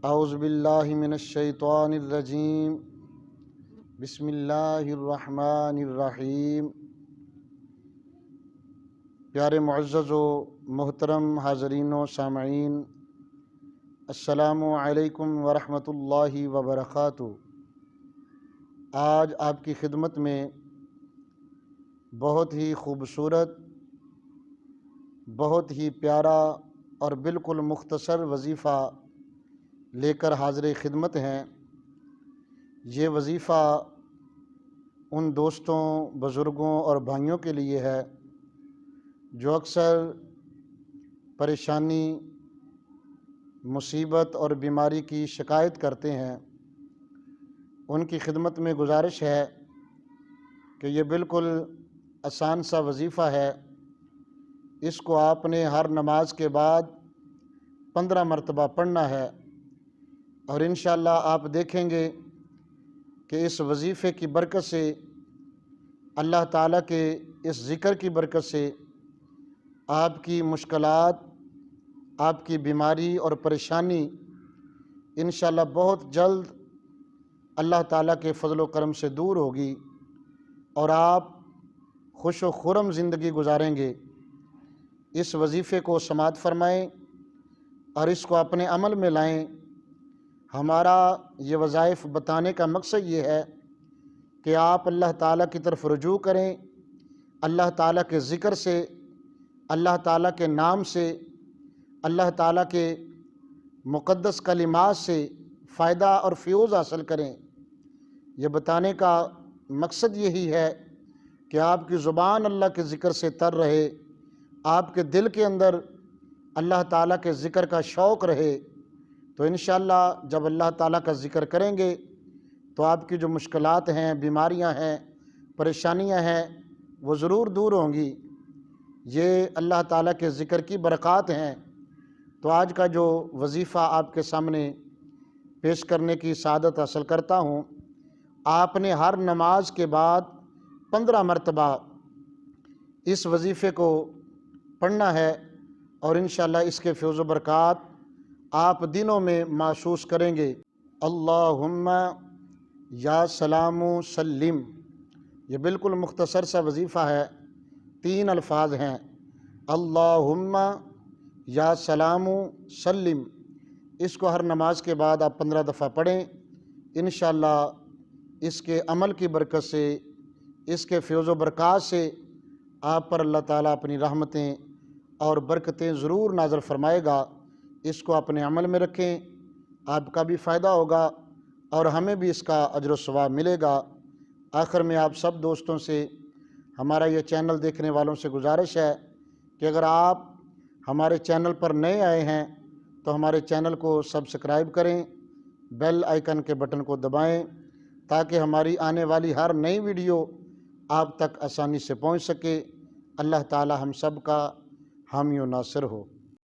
اعوذ باللہ من الشیطان الرجیم بسم اللہ الرحمن الرحیم۔ پیارے معزز و محترم حاضرین و سامعین، السلام علیکم ورحمۃ اللہ وبرکاتہ۔ آج آپ کی خدمت میں بہت ہی خوبصورت، بہت ہی پیارا اور بالکل مختصر وظیفہ لے کر حاضر خدمت ہیں۔ یہ وظیفہ ان دوستوں، بزرگوں اور بھائیوں کے لیے ہے جو اکثر پریشانی، مصیبت اور بیماری کی شکایت کرتے ہیں۔ ان کی خدمت میں گزارش ہے کہ یہ بالکل آسان سا وظیفہ ہے۔ اس کو آپ نے ہر نماز کے بعد 15 مرتبہ پڑھنا ہے، اور انشاءاللہ آپ دیکھیں گے کہ اس وظیفے کی برکت سے، اللہ تعالیٰ کے اس ذکر کی برکت سے آپ کی مشکلات، آپ کی بیماری اور پریشانی انشاءاللہ بہت جلد اللہ تعالیٰ کے فضل و کرم سے دور ہوگی، اور آپ خوش و خرم زندگی گزاریں گے۔ اس وظیفے کو سماعت فرمائیں اور اس کو اپنے عمل میں لائیں۔ ہمارا یہ وظائف بتانے کا مقصد یہ ہے کہ آپ اللہ تعالیٰ کی طرف رجوع کریں، اللہ تعالیٰ کے ذکر سے، اللہ تعالیٰ کے نام سے، اللہ تعالیٰ کے مقدس کلمات سے فائدہ اور فیوز حاصل کریں۔ یہ بتانے کا مقصد یہی ہے کہ آپ کی زبان اللہ کے ذکر سے تر رہے، آپ کے دل کے اندر اللہ تعالیٰ کے ذکر کا شوق رہے، تو انشاءاللہ جب اللہ تعالیٰ کا ذکر کریں گے تو آپ کی جو مشکلات ہیں، بیماریاں ہیں، پریشانیاں ہیں، وہ ضرور دور ہوں گی۔ یہ اللہ تعالیٰ کے ذکر کی برکات ہیں۔ تو آج کا جو وظیفہ آپ کے سامنے پیش کرنے کی سعادت حاصل کرتا ہوں، آپ نے ہر نماز کے بعد 15 مرتبہ اس وظیفے کو پڑھنا ہے، اور انشاءاللہ اس کے فیض و برکات آپ دنوں میں محسوس کریں گے۔ اللہم یا سلام سلم، یہ بالکل مختصر سا وظیفہ ہے، 3 الفاظ ہیں۔ اللہم یا سلام سلم، اس کو ہر نماز کے بعد آپ 15 دفعہ پڑھیں۔ انشاءاللہ اس کے عمل کی برکت سے، اس کے فیض و برکات سے آپ پر اللہ تعالیٰ اپنی رحمتیں اور برکتیں ضرور نازل فرمائے گا۔ اس کو اپنے عمل میں رکھیں، آپ کا بھی فائدہ ہوگا اور ہمیں بھی اس کا اجر و ثواب ملے گا۔ آخر میں آپ سب دوستوں سے، ہمارا یہ چینل دیکھنے والوں سے گزارش ہے کہ اگر آپ ہمارے چینل پر نئے آئے ہیں تو ہمارے چینل کو سبسکرائب کریں، بیل آئیکن کے بٹن کو دبائیں تاکہ ہماری آنے والی ہر نئی ویڈیو آپ تک آسانی سے پہنچ سکے۔ اللہ تعالی ہم سب کا حامی و ناصر ہو۔